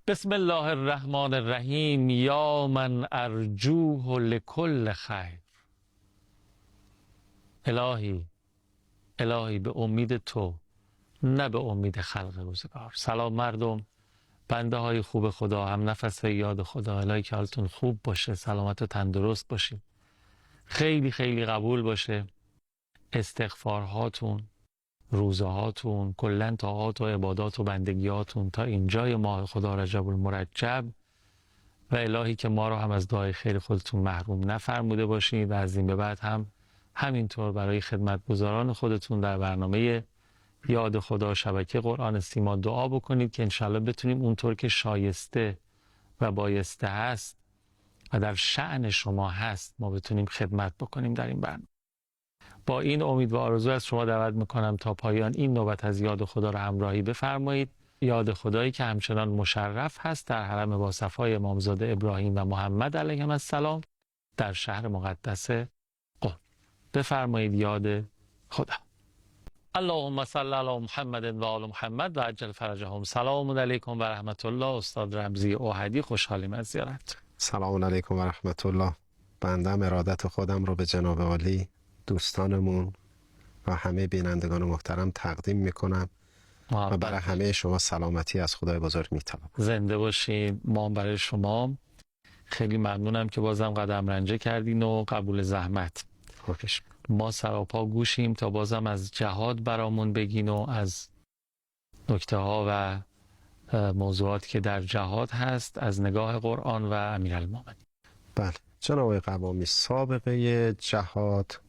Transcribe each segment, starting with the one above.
بسم الله الرحمن الرحیم. یا من ارجوه لکل خیر. الهی به امید تو، نه به امید خلق روزگار. سلام مردم، بنده های خوب خدا، هم نفس یاد خدا. الهی که حالتون خوب باشه، سلامت و تندرست باشید. خیلی خیلی قبول باشه استغفارهاتون، روزهاتون، کلن طاعات و عبادات و بندگیاتون تا اینجای ماه خدا رجب المرجب. و الهی که ما رو هم از دعای خیر خودتون محروم نفرموده باشید و از این به بعد هم همینطور برای خدمتگزاران خودتون در برنامه یاد خدا شبکه قرآن سیما دعا بکنید که انشالله بتونیم اونطور که شایسته و بایسته هست و در شأن شما هست ما بتونیم خدمت بکنیم در این برنامه. با این امید و آرزو از شما دعوت میکنم تا پایان این نوبت از یاد خدا را همراهی بفرمایید. یاد خدایی که همچنان مشرف هست در حرم با صفای امامزاده ابراهیم و محمد علیهم السلام در شهر مقدس قم. بفرمایید یاد خدا. اللهم صل علی محمد و آل محمد و عجل فرجهم. سلام علیکم و رحمت الله. استاد رمزی اوحدی، خوشحالیم از زیارت. سلام علیکم و رحمت الله. بنده ارادت خودم رو به جناب عالی، دوستانمون و همه بینندگان محترم تقدیم میکنم و برای همه شما سلامتی از خدای بزرگ میطلبم. زنده باشید. ما برای شما خیلی ممنونم که بازم قدم رنجه کردین و قبول زحمت. خوشش. ما سراپا گوشیم تا بازم از جهاد برامون بگین و از نکته ها و موضوعاتی که در جهاد هست از نگاه قرآن و امیرالمومنین. بله جناب قوامی، سابقه جهاد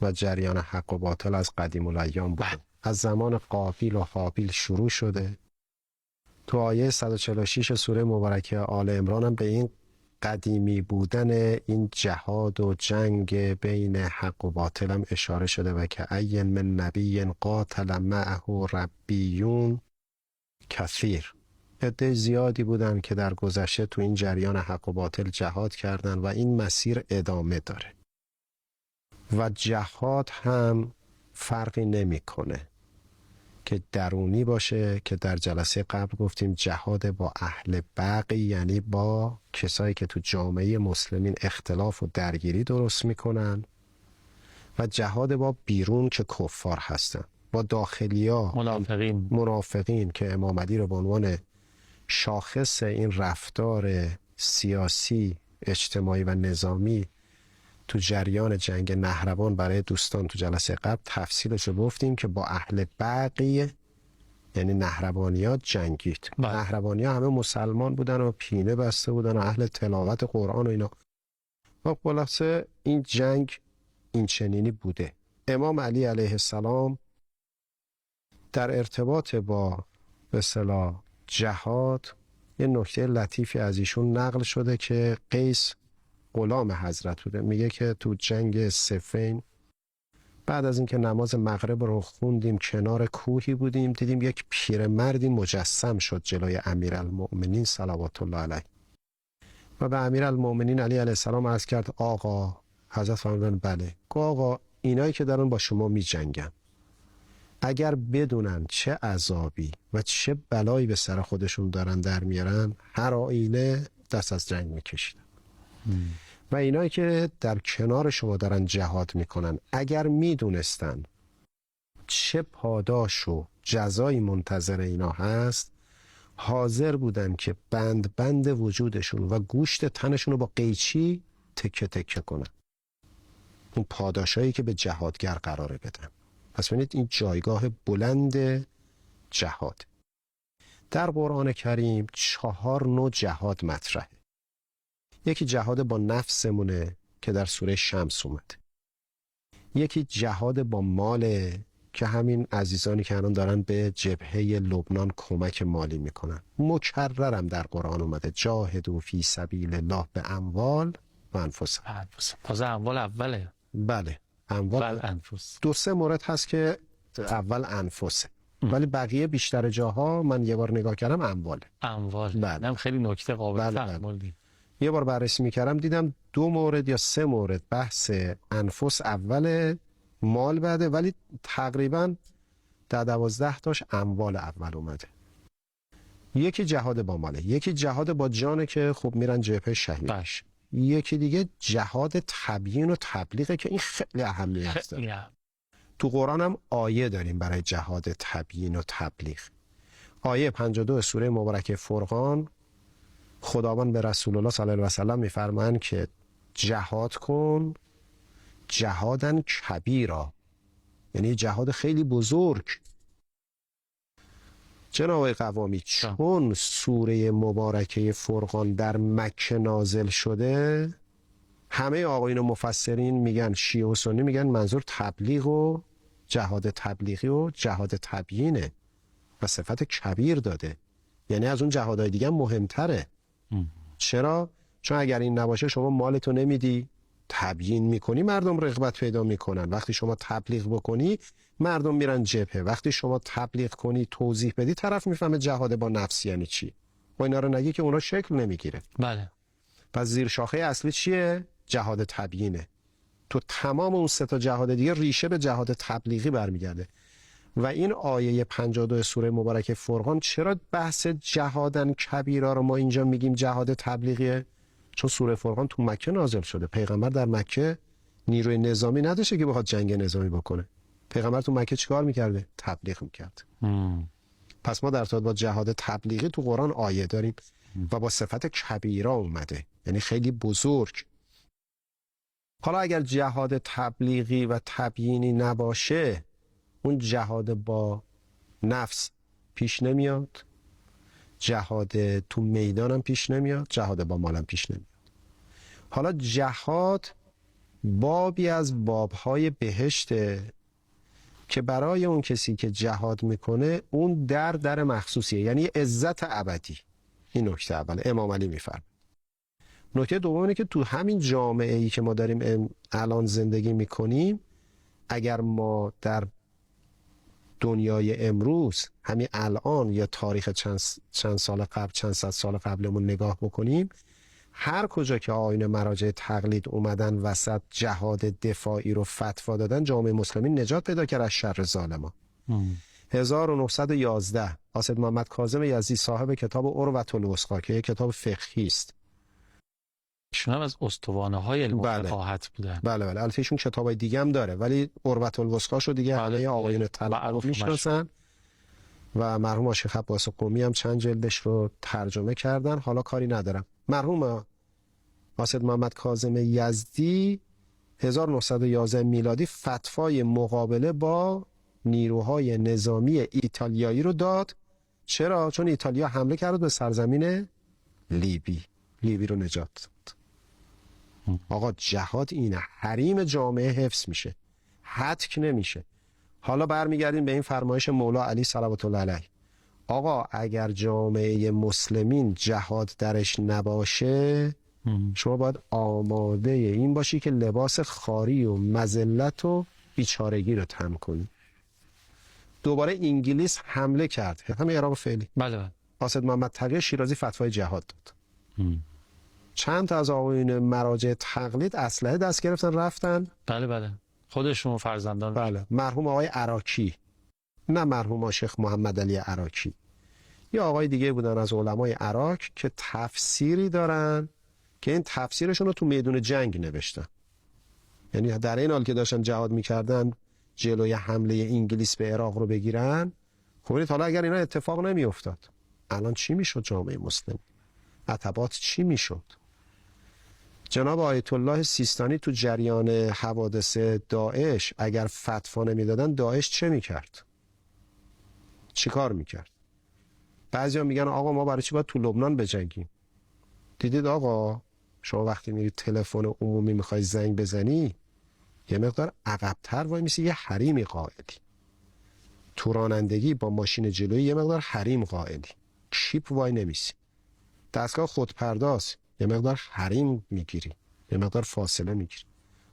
و جریان حق و باطل از قدیم الایام بود. از زمان قابیل و حابیل شروع شده. تو آیه 146 سوره مبارکه آل عمران هم به این قدیمی بودن این جهاد و جنگ بین حق و باطل هم اشاره شده و که ای من نبی قاتل معه ربیون کثیر. عده زیادی بودن که در گذشته تو این جریان حق و باطل جهاد کردن و این مسیر ادامه داره و جهاد هم فرقی نمیکنه که درونی باشه که در جلسه قبل گفتیم جهاد با اهل بغی، یعنی با کسایی که تو جامعه مسلمین اختلاف و درگیری درست میکنن، و جهاد با بیرون که کفار هستن، با داخلیا منافقین که امام علی رو به عنوان شاخص این رفتار سیاسی، اجتماعی و نظامی تو جریان جنگ نهروان برای دوستان تو جلسه قبل تفصیلش رو گفتیم که با اهل بغی یعنی نهروانی‌ها جنگید. نهروانی‌ها همه مسلمان بودن و پینه بسته بودن و اهل تلاوت قرآن و اینا. و خلاصه این جنگ این چنینی بوده. امام علی علیه السلام در ارتباط با به اصطلاح جهاد یه نکته لطیفی از ایشون نقل شده که قیس غلام حضرت بوده. میگه که تو جنگ صفین بعد از اینکه نماز مغرب رو خوندیم کنار کوهی بودیم، دیدیم یک پیرمردی مجسم شد جلوی امیرالمؤمنین صلوات الله علیه و به امیرالمؤمنین علی علیه السلام عرض کرد آقا. حضرت فرمودن بله. گفت آقا اینایی که دارن با شما می جنگن اگر بدونن چه عذابی و چه بلایی به سر خودشون دارن در میارن، هر آینه دست از جنگ میکشیدن. و اینایی که در کنار شما دارن جهاد میکنن اگر میدونستن چه پاداش و جزایی منتظر اینا هست، حاضر بودن که بند وجودشون و گوشت تنشون رو با قیچی تکه تکه کنن، اون پاداشایی که به جهادگر قراره بدن. پس ببینید این جایگاه بلند جهاد. در قرآن کریم 4 نوع جهاد مطرحه. یکی جهاد با نفسمونه که در سوره شمس اومده. یکی جهاد با مال که همین عزیزانی که الان دارن به جبهه لبنان کمک مالی میکنن. مکررم در قرآن اومده جاهدوا فی سبیل الله به اموال و انفس. تازه اموال اوله. بله اموال انفس. 2-3 مورد هست که اول انفسه ولی بقیه بیشتر جاها من یه بار نگاه کردم اموال. بله. هم خیلی نکته قابل تأمل. یه بار بررسی میکردم دیدم 2 مورد یا 3 مورد بحث انفس اول، مال بعده، ولی تقریبا در 12 تاش اموال اول اومده. یکی جهاد با ماله، یکی جهاد با جانه که خب میرن جبهه شهید، یکی دیگه جهاد تبیین و تبلیغه که این خیلی اهمیت داره. تو قرآن هم آیه داریم برای جهاد تبیین و تبلیغ. آیه 52 سوره مبارکه فرقان، خداوند به رسول الله صلی الله علیه و سلم میفرمایند که جهاد کن جهادن کبیرا، یعنی جهاد خیلی بزرگ. جناب آقای قوامی، چون سوره مبارکه فرقان در مکه نازل شده، همه آقایون مفسرین میگن، شیعه و سنی میگن منظور تبلیغ و جهاد تبلیغی و جهاد تبیینه و صفت کبیر داده، یعنی از اون جهادهای دیگه مهمتره. چرا؟ چون اگر این نباشه شما مالتو نمیدی، تبیین میکنی، مردم رغبت پیدا میکنن. وقتی شما تبلیغ بکنی مردم میرن جبهه. وقتی شما تبلیغ کنی، توضیح بدی، طرف میفهمه جهاد با نفس یعنی چی. و اینا رو نگی که اونا شکل نمیگیره. بله. پس زیر شاخه اصلی چیه؟ جهاد تبیینه. تو تمام اون سه تا جهاد دیگه ریشه به جهاد تبلیغی برمیگرده. و این آیه 52 سوره مبارکه فرقان چرا بحث جهادن کبیرا رو ما اینجا میگیم جهاد تبلیغیه؟ چون سوره فرقان تو مکه نازل شده. پیغمبر در مکه نیروی نظامی نداشته که بخواد جنگ نظامی بکنه. پیغمبر تو مکه چیکار میکرده؟ تبلیغ میکرد. پس ما در ارتباط با جهاد تبلیغی تو قرآن آیه داریم و با صفت کبیرا اومده، یعنی خیلی بزرگ. حالا اگر جهاد تبلیغی و تبیینی نباشه، اون جهاد با نفس پیش نمیاد، جهاد تو میدان هم پیش نمیاد، جهاد با مال هم پیش نمیاد. حالا جهاد بابی از بابهای بهشته که برای اون کسی که جهاد میکنه اون در مخصوصیه، یعنی عزت ابدی. این نکته اول امام علی میفرماید. نکته دوم اینه که تو همین جامعه ای که ما داریم الان زندگی میکنیم، اگر ما در دنیای امروز همین الان یا تاریخ چند سال قبل، چند صد سال قبلمون نگاه بکنیم، هر کجا که آیین مراجع تقلید اومدن وسط جهاد دفاعی رو فتوا دادن، جامعه مسلمین نجات پیدا کرد از شر ظالما. 1911 قاصد محمد کاظم یزدی صاحب کتاب عروة الوثقی که یک کتاب فقهی است، ایشون هم از استوانه‌های علم فقاهت بودن. بله البته ایشون کتابای دیگه هم داره، ولی عروة الوثقی شو دیگه همه آقایون طلبه میشناسن و مرحوم شیخ عباس قمی هم چند جلدش رو ترجمه کردن. حالا کاری ندارم. مرحوم قاصد محمد کاظم یزدی 1911 میلادی فتوای مقابله با نیروهای نظامی ایتالیایی رو داد. چرا؟ چون ایتالیا حمله کرد به سرزمین لیبی رو نجات داد. آقا جهاد اینه، حریم جامعه حفظ میشه، هتک نمیشه. حالا برمیگردیم به این فرمایش مولا علی صلوات الله علیه. آقا اگر جامعه مسلمین جهاد درش نباشه، شما باید آماده این باشی که لباس خاری و مذلت و بیچارگی رو تن کنی. دوباره انگلیس حمله کرد، همه عراق فعلی. بله. قاصد محمد تقی شیرازی فتوای جهاد داد. چند تا از آقایون مراجع تقلید اسلحه دست گرفتن رفتن. بله خودشون فرزندان. بله. مرحوم آقای عراقی، نه مرحوم شیخ محمد علی عراقی، یا آقای دیگه بودن از علمای عراق که تفسیری دارن که این تفسیرشون رو تو میدون جنگ نوشتن. یعنی در این حال که داشتن جهاد میکردن جلوی حمله انگلیس به عراق رو بگیرن. خب حالا اگر اینا اتفاق نمیافتاد، الان چی میشد جامعه مسلم؟ عتبات چی میشد؟ جناب آیت الله سیستانی تو جریان حوادث داعش اگر فتوا نمیدادن، داعش چه میکرد؟ چی کار میکرد؟ بعضیا میگن آقا ما برای چی باید تو لبنان بجنگیم؟ دیدید آقا شما وقتی میری تلفن عمومی میخوای زنگ بزنی، یه مقدار عقب‌تر وای میسی، یه حریمی قائلی. تو رانندگی با ماشین جلویی یه مقدار حریم قائلی، چیپ وای نمیسی. دستگاه خودپرداز یه مقدار حریم میگیری، یه مقدار فاصله میگیری.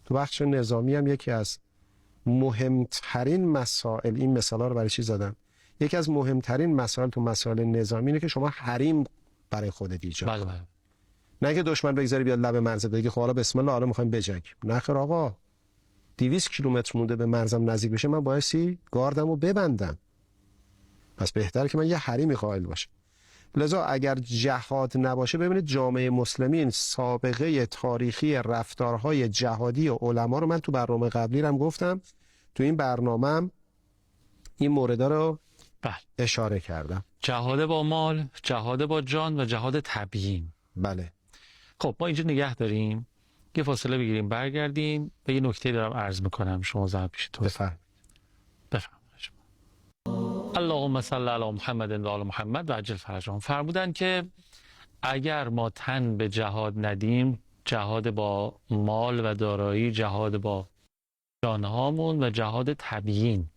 تو بخش نظامی هم یکی از مهمترین مسائل، این مثالا رو برای چی زدم؟ یکی از مهمترین مسائل تو مسائل نظامی اینه که شما حریم برای خودت ایجاد کنی. بله. نه که دشمن بگذاری بیاد لب مرز بگی خب حالا بسم الله حالا میخوایم بجنگیم. نه خیر آقا، 200 کیلومتر مونده به مرزم نزدیک بشه، من بایستی گاردمو ببندم. پس بهتره که من یه حریمی قائل باشم. لذا اگر جهاد نباشه، ببینید جامعه مسلمین سابقه تاریخی رفتارهای جهادی و علما رو من تو برنامه قبلی هم گفتم، تو این برنامه این موردا رو بله. اشاره کردم. جهاد با مال، جهاد با جان و جهاد تبیین. بله. خب ما اینجا نگه داریم، یه فاصله بگیریم، برگردیم به یه نکته دارم عرض میکنم، شما زحمت پیش تو بفرمایید. اللهم صل علی محمد و آل محمد و عجل فرجهم. فرمودن که اگر ما تن به جهاد ندیم، جهاد با مال و دارایی، جهاد با جانهامون و جهاد تبیین،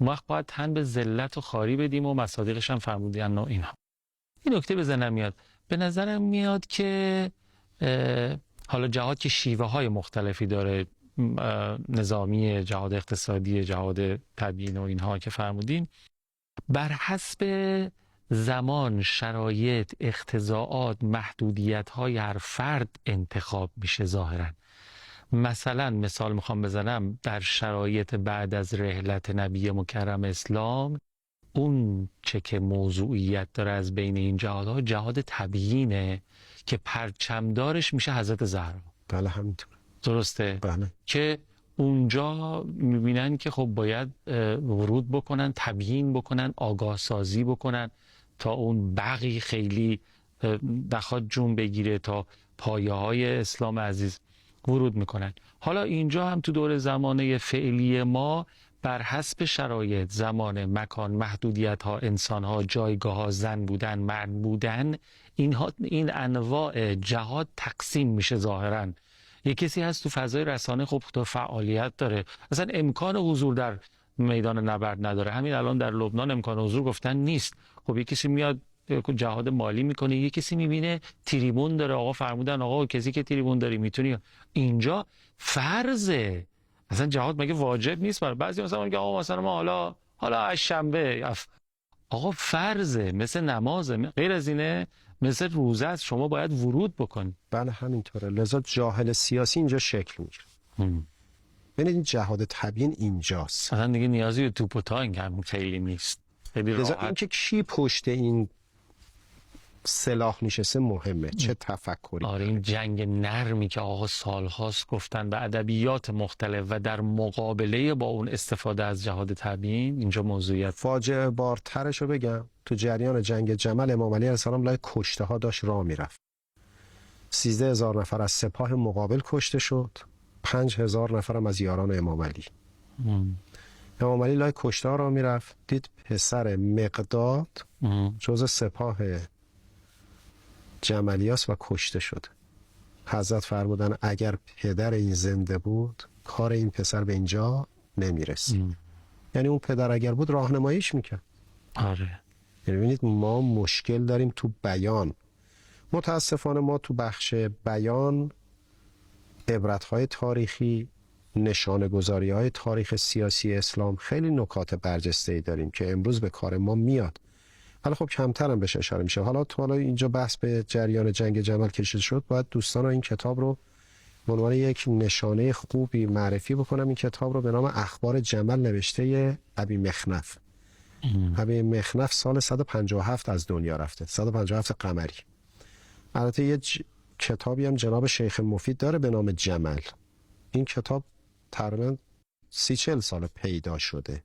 ما باید تن به ذلت و خاری بدیم و مصادیقش هم فرمودن و اینها. این نکته به ذهنم میاد، به نظرم میاد که حالا جهاد که شیوه های مختلفی داره، نظامی، جهاد اقتصادی، جهاد تبیین و اینها که فرمودین، بر حسب زمان، شرایط، اقتضاعات، محدودیت های هر فرد انتخاب میشه ظاهرا. مثلا مثال میخوام بزنم، در شرایط بعد از رحلت نبی مکرم اسلام، اون چه که موضوعیت داره از بین این جهادها، جهاد تبیینه که پرچمدارش میشه حضرت زهرا. بله همینطور. درسته؟ بله. که اونجا میبینن که خب باید ورود بکنن، تبیین بکنن، آگاه سازی بکنن تا اون بقی خیلی بخواد جون بگیره، تا پایه های اسلام عزیز ورود میکنن. حالا اینجا هم تو دور زمانه فعلی ما بر حسب شرایط، زمان، مکان، محدودیت ها، انسان ها، جایگاه ها، زن بودن، مرد بودن، این انواع جهاد تقسیم میشه ظاهراً. یک کسی هست تو فضای رسانه خب تو فعالیت داره، اصلا امکان حضور در میدان نبرد نداره، همین الان در لبنان امکان حضور گفتن نیست. خب یک کسی میاد جهاد مالی میکنه، یک کسی میبینه تریبون داره، آقا فرمودن آقا کسی که تریبون داری میتونی. اینجا فرضه، اصلا جهاد مگه واجب نیست؟ برای بعضی مثلا میگه آقا مثلا ما حالا از شنبه، آقا فرضه، مثل نمازه، غیر از اینه، مثل روزه است، شما باید ورود بکن. بله همینطوره. لذا جاهل سیاسی اینجا شکل میگیره. ببینید این جهاد تبیین اینجاست، اصلا دیگه نیازی به توپ و تانک هم خیلی نیست، خیلی لذا راحت. اینکه کی پشت این سلاح نشسته مهمه، چه تفکری. آره این جنگ نرمی که آقا سالهاست گفتن به ادبیات مختلف و در مقابله با اون استفاده از جهاد تبیین، اینجا موضوعیت فاجعه بارترش رو بگم، تو جریان جنگ جمل امام علی علیه السلام لای کشته ها داشت راه میرفت. 13,000 نفر از سپاه مقابل کشته شد، 5,000 نفر هم از یاران امام علی. امام علی لای کشته ها راه میرفت، دید پسر مقداد جز سپاه جملیاس و کشته شد. حضرت فرمودن اگر پدر این زنده بود، کار این پسر به اینجا نمیرسید. یعنی اون پدر اگر بود راهنماییش میکرد. آره. ببینید ما مشکل داریم تو بیان. متاسفانه ما تو بخش بیان عبرت‌های تاریخی، نشانه‌گذاری‌های تاریخ سیاسی اسلام خیلی نکات برجسته‌ای داریم که امروز به کار ما میاد. حالا خب کمتر هم بهش اشاره میشه. حالا اینجا بحث به جریان جنگ جمل کشیده شد، باید دوستان این کتاب رو به عنوان یک نشانه خوبی معرفی بکنم. این کتاب رو به نام اخبار جمل نوشته ابی مخنف. ابی مخنف سال 157 از دنیا رفته، 157 قمری. البته یه کتابی هم جناب شیخ مفید داره به نام جمل. این کتاب تقریبا 30-40 سال پیدا شده.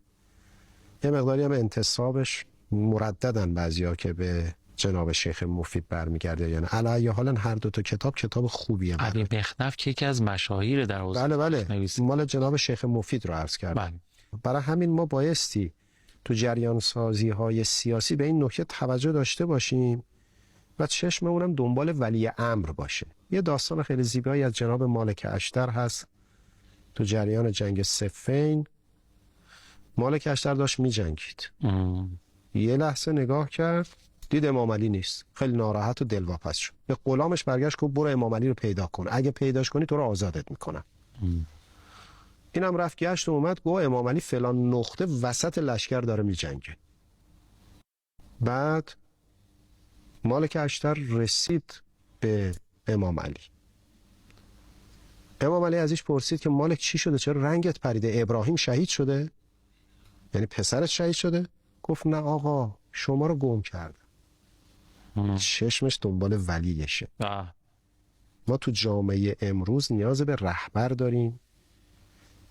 یه مقداری هم انتسابش مرددن بعضیا که به جناب شیخ مفید برمیگرده، یعنی علی حالا هر دو تا کتاب خوبیه. ابی مخنف که یکی از مشاهیر در حوزه بله مال جناب شیخ مفید رو عرض کردم. برای همین ما بایستی تو جریان سازی های سیاسی به این نکته توجه داشته باشیم و چشممون هم دنبال ولی امر باشه. یه داستان خیلی زیبایی از جناب مالک اشتر هست. تو جریان جنگ صفین مالک اشتر داشت می جنگید. یه لحظه نگاه کرد، دید امام علی نیست، خیلی ناراحت و دلواپس شد. به غلامش برگشت گفت برو امام علی رو پیدا کن، اگه پیداش کنی تو رو آزادت میکنم. اینم رفت گشت و اومد گفت امام علی فلان نقطه وسط لشکر داره میجنگه. بعد مالک اشتر رسید به امام علی. امام علی ازش پرسید که مالک چی شده، چرا رنگت پریده؟ ابراهیم شهید شده؟ یعنی پسرت شهید شده؟ گفت نه آقا، شما رو گم کردم. چشمش دنبال ولیشه. بله. ما تو جامعه امروز نیاز به رهبر داریم،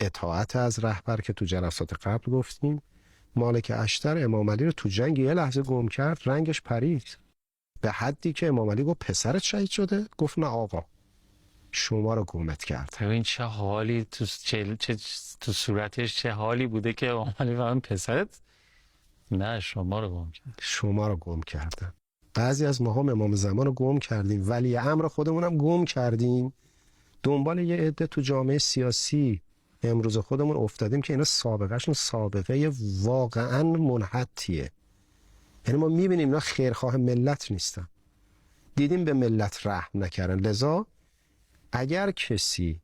اطاعت از رهبر که تو جلسات قبل گفتیم. مالک اشتر امام علی رو تو جنگ یه لحظه گم کرد، رنگش پرید به حدی که امام علی گفت پسرت شهید شده؟ گفت نه آقا، شما رو گمت کرد. ببین چه حالی تو صورتش، چه حالی بوده که امام علی فهمید پسرت؟ نه، شما رو گم کرد. شما رو گم کردن. بعضی از ماها امام زمان رو گم کردیم، ولی امر خودمونم گم کردیم، دنبال یه عده تو جامعه سیاسی امروز خودمون افتادیم که اینا سابقهشون سابقه واقعا منحتیه. یعنی ما میبینیم اینا خیرخواه ملت نیستن، دیدیم به ملت رحم نکردن. لذا اگر کسی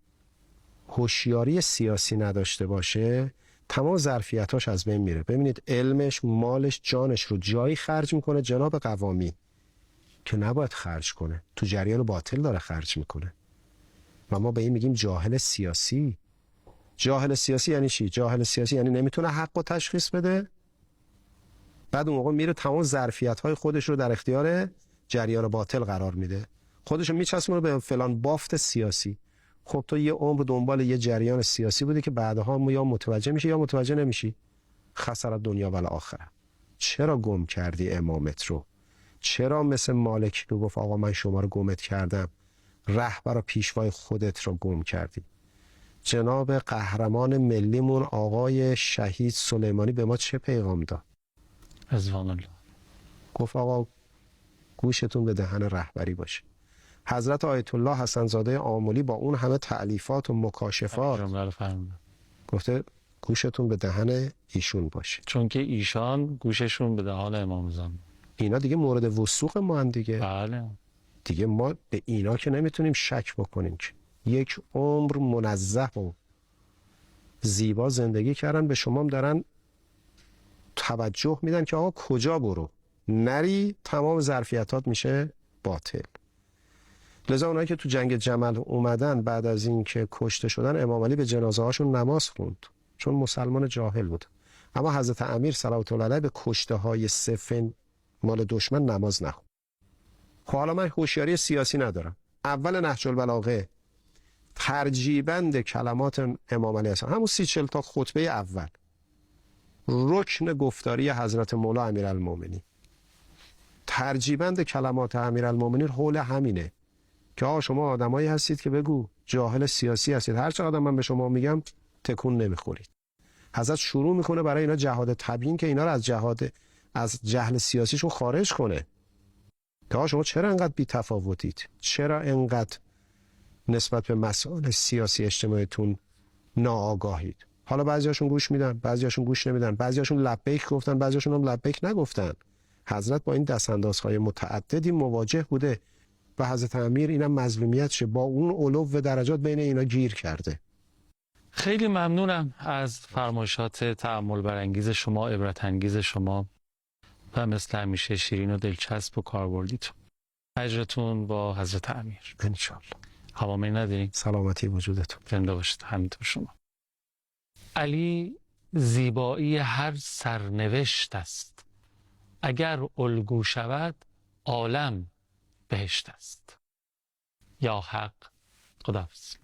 هوشیاری سیاسی نداشته باشه تمام ظرفیتاش از بین میره. ببینید علمش، مالش، جانش رو جایی خرج میکنه جناب قوامی که نباید خرج کنه، تو جریان باطل داره خرج میکنه. و ما به این میگیم جاهل سیاسی. جاهل سیاسی یعنی چی؟ جاهل سیاسی یعنی نمیتونه حق رو تشخیص بده، بعد اون موقع میره تمام ظرفیت‌های خودش رو در اختیار جریان باطل قرار میده، خودش رو میچسبونه به فلان بافت سیاسی. خب تو یه عمر دنبال یه جریان سیاسی بودی که بعدها یا متوجه میشی یا متوجه نمیشی. خسارت دنیا و آخره. چرا گم کردی امامت رو؟ چرا مثل مالک رو گفت آقا من شما رو گمت کردم، رهبر و پیشوای خودت رو گم کردی؟ جناب قهرمان ملیمون آقای شهید سلیمانی به ما چه پیغام داد؟ رضوان الله. گفت آقا گوشتون به دهن رهبری باشه. حضرت آیت الله حسن زاده آملی با اون همه تألیفات و مکاشفات گفته گوشتون به دهن ایشون باشه، چون که ایشان گوششون به دهان امام زمان. اینا دیگه مورد وثوق ما هم دیگه. بله. دیگه ما به اینا که نمیتونیم شک بکنیم که یک عمر منزه و زیبا زندگی کردن، به شما هم دارن توجه میدن که آقا کجا برو، نری تمام ظرفیتات میشه باطل. لذا اونایی که تو جنگ جمل اومدن بعد از این که کشته شدن، امام علی به جنازه هاشون نماز خوند چون مسلمان جاهل بود. اما حضرت امیر صلوات الله علیه به کشته های صفن مال دشمن نماز نخوند. خب حالا من هوشیاری سیاسی ندارم، اول نهج البلاغه ترجیبند کلمات امام علیه السلام، همون 30-40 تا خطبه اول، رکن گفتاری حضرت مولا امیرالمومنین، ترجیبند کلمات امیرالمومنین حول همینه که آقا شما آدمایی هستید که بگو جاهل سیاسی هستید، هر چقدر من به شما میگم تکون نمیخورید. حضرت شروع میکنه برای اینا جهاد تبیین که اینا رو از جهل سیاسیشون خارج کنه که آقا شما چرا انقدر بی تفاوتید، چرا انقدر نسبت به مسائل سیاسی اجتماعیتون ناآگاهید. حالا بعضیاشون گوش میدن، بعضیاشون گوش نمیدن، بعضیاشون لبیک گفتن، بعضیاشون هم لبیک نگفتن. حضرت با این دستاندازهای متعددی مواجه بوده و حضرت امیر اینم مظلومیتشه، با اون علو و درجات بین اینا گیر کرده. خیلی ممنونم از فرمایشات تأمل برانگیز شما، عبرت انگیز شما و مثل همیشه شیرین و دلچسب و کاربردیتون. اجرتون با حضرت امیر انشالله. هوامی نداریم. سلامتی وجودتون. زنده باشید. همینطور شما. علی زیبایی هر سرنوشت است، اگر الگو شود عالم بهشت است. یا حق. خداحافظ.